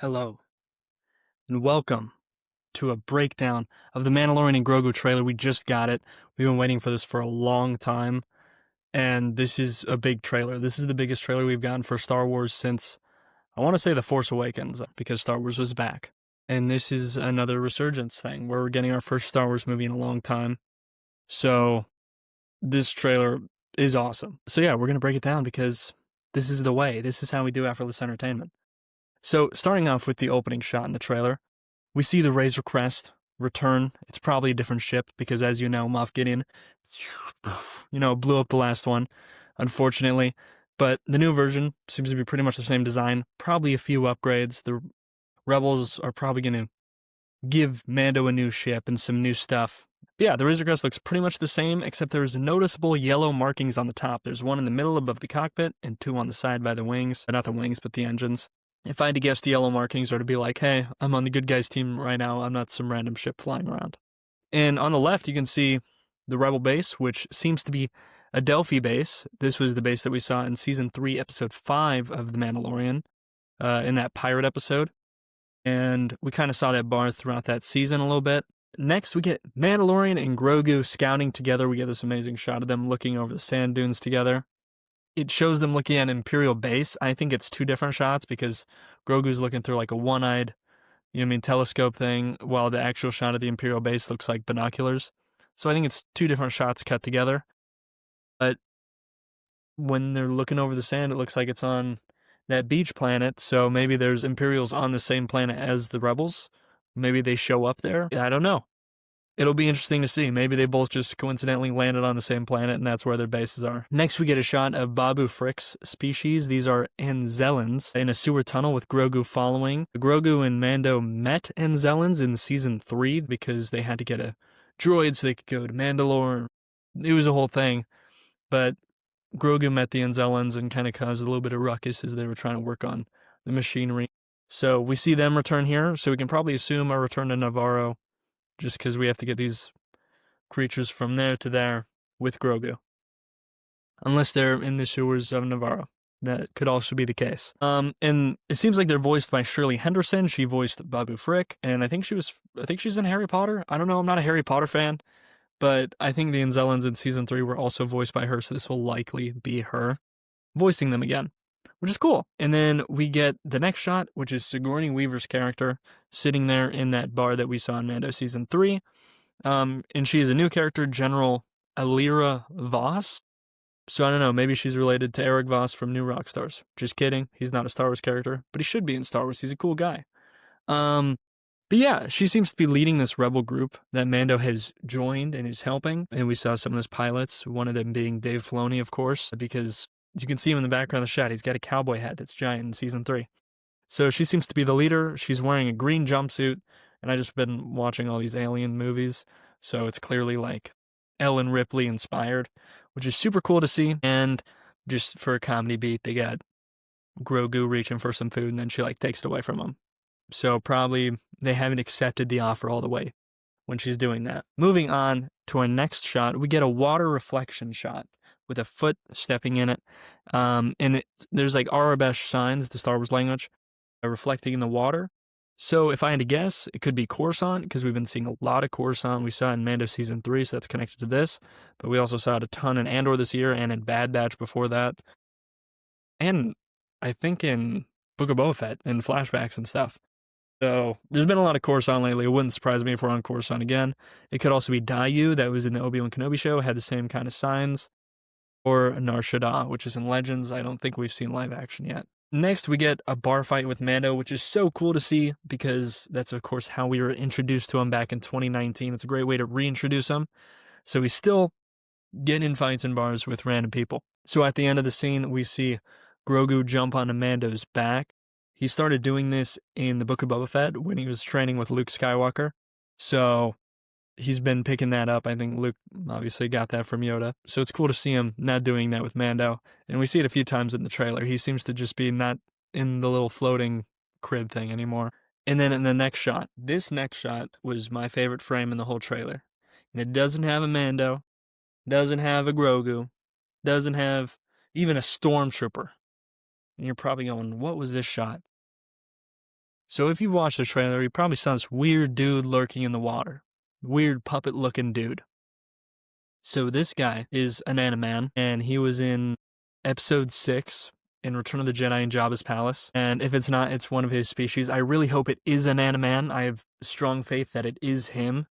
Hello, and welcome to a breakdown of the Mandalorian and Grogu trailer. We just got it. We've been waiting for this for a long time, and this is a big trailer. This is the biggest trailer we've gotten for Star Wars since, I want to say, The Force Awakens, because Star Wars was back. And this is another resurgence thing, where we're getting our first Star Wars movie in a long time. So, this trailer is awesome. So yeah, we're going to break it down because this is the way. This is how we do effortless entertainment. So, starting off with the opening shot in the trailer, we see the Razor Crest return. It's probably a different ship because, as you know, Moff Gideon, blew up the last one, unfortunately. But the new version seems to be pretty much the same design, probably a few upgrades. The Rebels are probably going to give Mando a new ship and some new stuff. But yeah, the Razor Crest looks pretty much the same, except there's noticeable yellow markings on the top. There's one in the middle above the cockpit and two on the side by the wings. Not the wings, but the engines. If I had to guess, the yellow markings are to be like, hey, I'm on the good guys team right now. I'm not some random ship flying around. And on the left, you can see the Rebel base, which seems to be a Delphi base. This was the base that we saw in Season 3, Episode 5 of The Mandalorian, in that pirate episode. And we kind of saw that bar throughout that season a little bit. Next, we get Mandalorian and Grogu scouting together. We get this amazing shot of them looking over the sand dunes together. It shows them looking at Imperial base. I think it's two different shots because Grogu's looking through like a one-eyed, telescope thing, while the actual shot of the Imperial base looks like binoculars. So I think it's two different shots cut together. But when they're looking over the sand, it looks like it's on that beach planet. So maybe there's Imperials on the same planet as the Rebels. Maybe they show up there. I don't know. It'll be interesting to see. Maybe they both just coincidentally landed on the same planet and that's where their bases are. Next, we get a shot of Babu Frick's species. These are Enzelins in a sewer tunnel with Grogu following. Grogu and Mando met Enzelins in Season 3 because they had to get a droid so they could go to Mandalore. It was a whole thing. But Grogu met the Enzelins and kind of caused a little bit of ruckus as they were trying to work on the machinery. So we see them return here, so we can probably assume a return to Navarro, just because we have to get these creatures from there to there with Grogu. Unless they're in the sewers of Navarro. That could also be the case. And it seems like they're voiced by Shirley Henderson. She voiced Babu Frick, and I think she's in Harry Potter. I don't know, I'm not a Harry Potter fan, but I think the Enzelins in Season 3 were also voiced by her, so this will likely be her voicing them again, which is cool. And then we get the next shot, which is Sigourney Weaver's character sitting there in that bar that we saw in Mando Season 3. And she is a new character, General Ayra Voss. So I don't know, maybe she's related to Eric Voss from New Rockstars. Just kidding, he's not a Star Wars character, but he should be in Star Wars, he's a cool guy. But yeah, she seems to be leading this rebel group that Mando has joined and is helping. And we saw some of those pilots, one of them being Dave Filoni, of course, because you can see him in the background of the shot. He's got a cowboy hat that's giant in Season 3. So she seems to be the leader. She's wearing a green jumpsuit, and I've just been watching all these alien movies, so it's clearly like Ellen Ripley inspired, which is super cool to see. And just for a comedy beat, they got Grogu reaching for some food, and then she takes it away from him. So probably they haven't accepted the offer all the way when she's doing that. Moving on to our next shot, we get a water reflection shot with a foot stepping in it. There's Arabesh signs, the Star Wars language, reflecting in the water. So if I had to guess, it could be Coruscant, because we've been seeing a lot of Coruscant. We saw it in Mando Season 3, so that's connected to this. But we also saw it a ton in Andor this year and in Bad Batch before that. And I think in Book of Boba Fett and flashbacks and stuff. So there's been a lot of Coruscant lately. It wouldn't surprise me if we're on Coruscant again. It could also be Dayu, that was in the Obi-Wan Kenobi show, had the same kind of signs. Or Nar Shaddaa, which is in Legends. I don't think we've seen live action yet. Next, we get a bar fight with Mando, which is so cool to see because that's, of course, how we were introduced to him back in 2019. It's a great way to reintroduce him. So he's still getting in fights in bars with random people. So at the end of the scene, we see Grogu jump onto Mando's back. He started doing this in the Book of Boba Fett when he was training with Luke Skywalker. So he's been picking that up. I think Luke obviously got that from Yoda. So it's cool to see him not doing that with Mando. And we see it a few times in the trailer. He seems to just be not in the little floating crib thing anymore. And then in the next shot, this next shot was my favorite frame in the whole trailer. And it doesn't have a Mando, doesn't have a Grogu, doesn't have even a Stormtrooper. And you're probably going, what was this shot? So if you've watched the trailer, you probably saw this weird dude lurking in the water. Weird puppet-looking dude. So this guy is an Animan, and he was in Episode 6 in Return of the Jedi in Jabba's Palace. And if it's not, it's one of his species. I really hope it is an Animan. I have strong faith that it is him,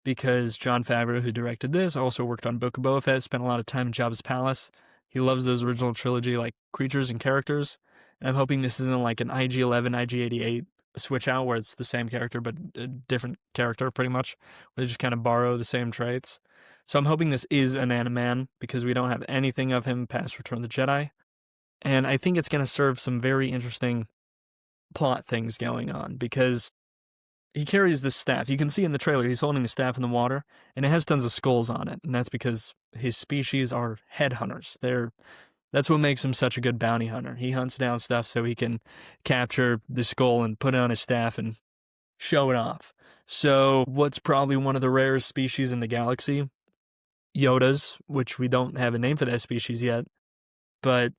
because Jon Favreau, who directed this, also worked on Book of Boba Fett, spent a lot of time in Jabba's Palace. He loves those original trilogy like creatures and characters. And I'm hoping this isn't like an IG-11, IG-88 switch out where it's the same character but a different character pretty much, where they just kind of borrow the same traits. So I'm hoping this is an Animan, because we don't have anything of him past Return of the Jedi. And I think it's going to serve some very interesting plot things going on, because he carries this staff. You can see in the trailer, he's holding the staff in the water, and it has tons of skulls on it. And that's because his species are headhunters. That's what makes him such a good bounty hunter. He hunts down stuff so he can capture the skull and put it on his staff and show it off. So what's probably one of the rarest species in the galaxy, Yodas, which we don't have a name for that species yet, but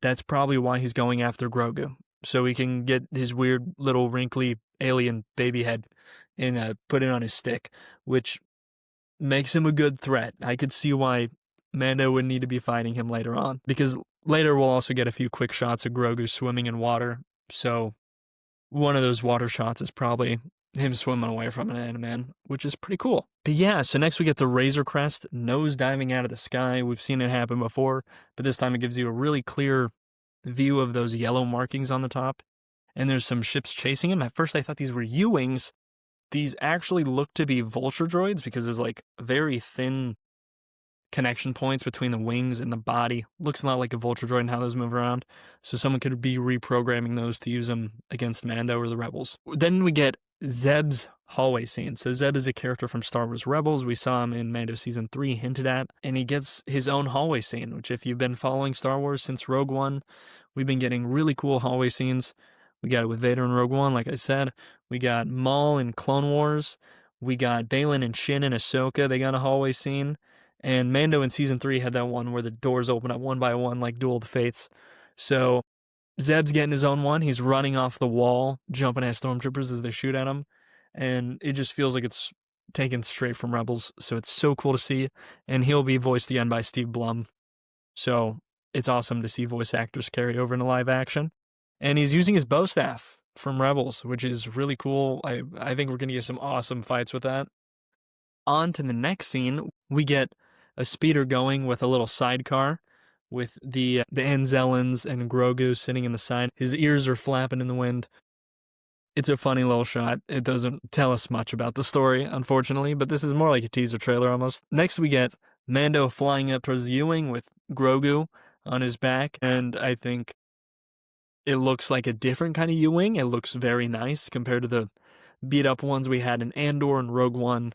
that's probably why he's going after Grogu. So he can get his weird little wrinkly alien baby head and put it on his stick, which makes him a good threat. I could see why Mando would need to be fighting him later on, because later we'll also get a few quick shots of Grogu swimming in water. So one of those water shots is probably him swimming away from an Animan, which is pretty cool. But yeah, so next we get the Razor Crest, nose diving out of the sky. We've seen it happen before, but this time it gives you a really clear view of those yellow markings on the top. And there's some ships chasing him. At first I thought these were U-Wings. These actually look to be vulture droids, because there's like very thin connection points between the wings and the body. Looks a lot like a vulture droid and how those move around. So someone could be reprogramming those to use them against Mando or the Rebels. Then we get Zeb's hallway scene. So Zeb is a character from Star Wars Rebels. We saw him in Mando Season 3 hinted at, and he gets his own hallway scene, which if you've been following Star Wars since Rogue One, we've been getting really cool hallway scenes. We got it with Vader in Rogue One, like I said. We got Maul in Clone Wars. We got Baylan and Shin in Ahsoka. They got a hallway scene. And Mando in Season 3 had that one where the doors open up one by one like Duel of the Fates. So Zeb's getting his own one. He's running off the wall, jumping at stormtroopers as they shoot at him. And it just feels like it's taken straight from Rebels. So it's so cool to see. And he'll be voiced again by Steve Blum. So it's awesome to see voice actors carry over into live action. And he's using his bow staff from Rebels, which is really cool. I think we're going to get some awesome fights with that. On to the next scene, we get a speeder going with a little sidecar with the Enzelins and Grogu sitting in the side. His ears are flapping in the wind. It's a funny little shot. It doesn't tell us much about the story, unfortunately, but this is more like a teaser trailer almost. Next we get Mando flying up towards the U-Wing with Grogu on his back, and I think it looks like a different kind of U-Wing. It looks very nice compared to the beat-up ones we had in Andor and Rogue One.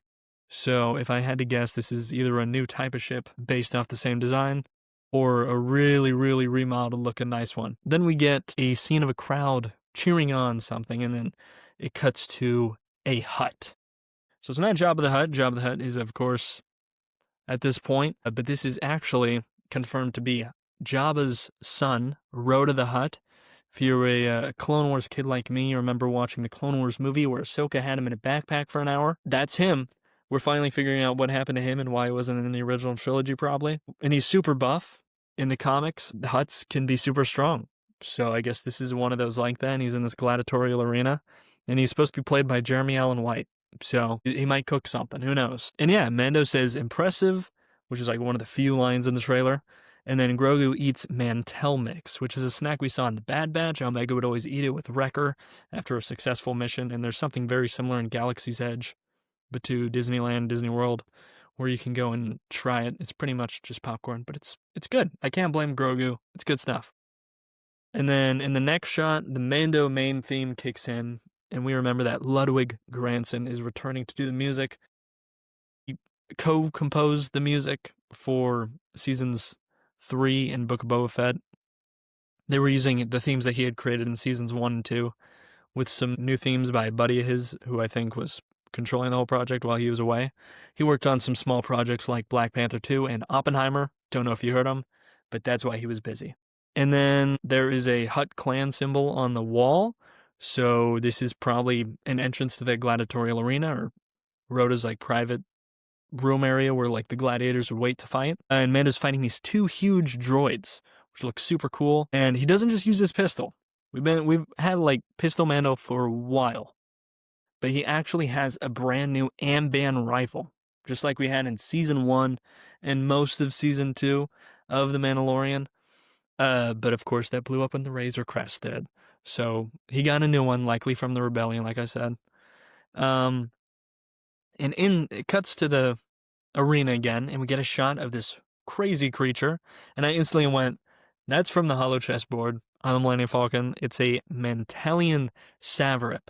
So if I had to guess, this is either a new type of ship based off the same design, or a really, really remodeled looking nice one. Then we get a scene of a crowd cheering on something, and then it cuts to a Hutt. So it's not Jabba the Hutt. Jabba the Hutt is, of course, at this point, but this is actually confirmed to be Jabba's son, Rhoda the Hutt. If you're a Clone Wars kid like me, you remember watching the Clone Wars movie where Ahsoka had him in a backpack for an hour? That's him. We're finally figuring out what happened to him and why he wasn't in the original trilogy, probably. And he's super buff. In the comics, the Hutts can be super strong. So I guess this is one of those like that, and he's in this gladiatorial arena. And he's supposed to be played by Jeremy Allen White. So he might cook something, who knows? And yeah, Mando says impressive, which is like one of the few lines in the trailer. And then Grogu eats Mantel Mix, which is a snack we saw in the Bad Batch. Omega would always eat it with Wrecker after a successful mission. And there's something very similar in Galaxy's Edge, but to Disneyland, Disney World, where you can go and try it. It's pretty much just popcorn, but it's good. I can't blame Grogu. It's good stuff. And then in the next shot, the Mando main theme kicks in, and we remember that Ludwig Göransson is returning to do the music. He co-composed the music for Seasons 3 and Book of Boba Fett. They were using the themes that he had created in Seasons 1 and 2, with some new themes by a buddy of his, who I think was controlling the whole project while he was away. He worked on some small projects like Black Panther 2 and Oppenheimer. Don't know if you heard him, but that's why he was busy. And then there is a Hutt clan symbol on the wall. So this is probably an entrance to the gladiatorial arena, or Rhoda's like private room area where like the gladiators would wait to fight. And Mando's fighting these two huge droids, which look super cool. And he doesn't just use his pistol. We've had like Pistol Mando for a while, but he actually has a brand new Amban rifle, just like we had in season 1 and most of season 2 of The Mandalorian. But of course that blew up when the Razor Crest did. So he got a new one, likely from the rebellion, like I said. And it cuts to the arena again, and we get a shot of this crazy creature, and I instantly went, that's from the Holo chessboard on the Millennium Falcon. It's a Mantelian Savarip.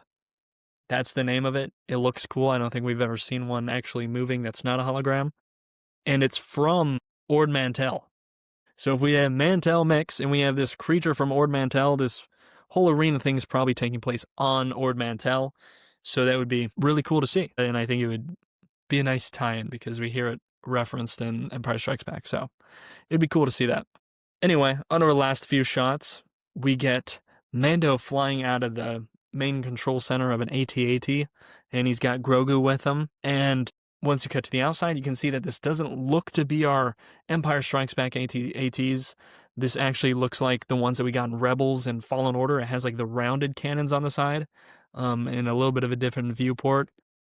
That's the name of it. It looks cool. I don't think we've ever seen one actually moving that's not a hologram. And it's from Ord Mantell. So if we have Mantell mix and we have this creature from Ord Mantell, this whole arena thing is probably taking place on Ord Mantell. So that would be really cool to see. And I think it would be a nice tie-in because we hear it referenced in Empire Strikes Back. So it'd be cool to see that. Anyway, on our last few shots, we get Mando flying out of the main control center of an AT-AT, and he's got Grogu with him. And once you cut to the outside, you can see that this doesn't look to be our Empire Strikes Back AT-ATs. This actually looks like the ones that we got in Rebels and Fallen Order. It has like the rounded cannons on the side, and a little bit of a different viewport.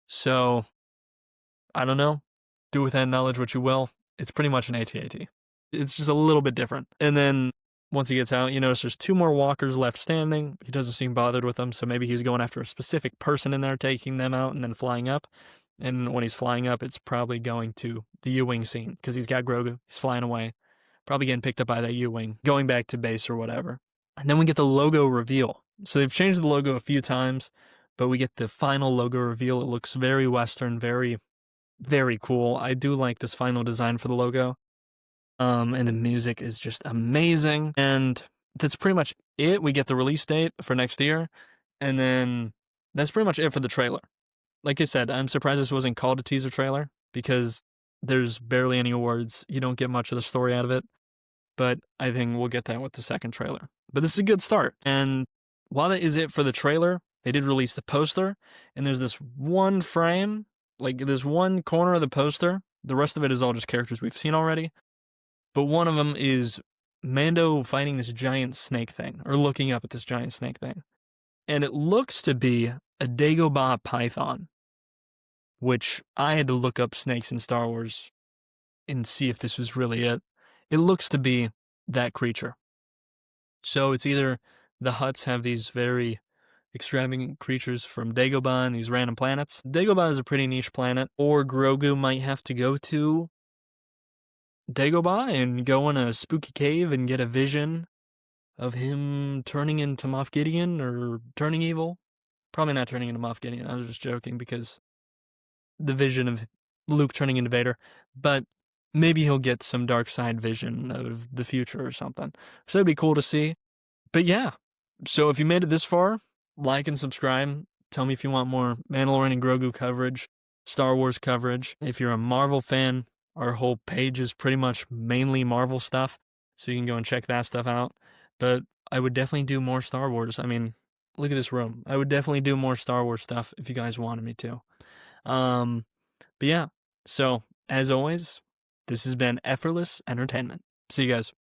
So, I don't know. Do with that knowledge what you will. It's pretty much an AT-AT. It's just a little bit different. And then once he gets out, you notice there's 2 more walkers left standing. He doesn't seem bothered with them, so maybe he was going after a specific person in there, taking them out, and then flying up. And when he's flying up, it's probably going to the U-Wing scene, because he's got Grogu. He's flying away. Probably getting picked up by that U-Wing, going back to base or whatever. And then we get the logo reveal. So they've changed the logo a few times, but we get the final logo reveal. It looks very Western, very, very cool. I do like this final design for the logo. And the music is just amazing. And that's pretty much it. We get the release date for next year. And then that's pretty much it for the trailer. Like I said, I'm surprised this wasn't called a teaser trailer because there's barely any words. You don't get much of the story out of it. But I think we'll get that with the second trailer. But this is a good start. And while that is it for the trailer, they did release the poster. And there's this one frame, like this one corner of the poster. The rest of it is all just characters we've seen already. But one of them is Mando fighting this giant snake thing, or looking up at this giant snake thing. And it looks to be a Dagobah python, which I had to look up snakes in Star Wars and see if this was really it. It looks to be that creature. So it's either the Hutts have these very extravagant creatures from Dagobah and these random planets. Dagobah is a pretty niche planet, or Grogu might have to go to Dagobah and go in a spooky cave and get a vision of him turning into Moff Gideon or turning evil. Probably not turning into Moff Gideon. I was just joking because the vision of Luke turning into Vader. But maybe he'll get some dark side vision of the future or something. So it'd be cool to see. But yeah. So if you made it this far, like and subscribe. Tell me if you want more Mandalorian and Grogu coverage, Star Wars coverage. If you're a Marvel fan, our whole page is pretty much mainly Marvel stuff, so you can go and check that stuff out. But I would definitely do more Star Wars. I mean, look at this room. I would definitely do more Star Wars stuff if you guys wanted me to. But yeah, so as always, this has been Effortless Entertainment. See you guys.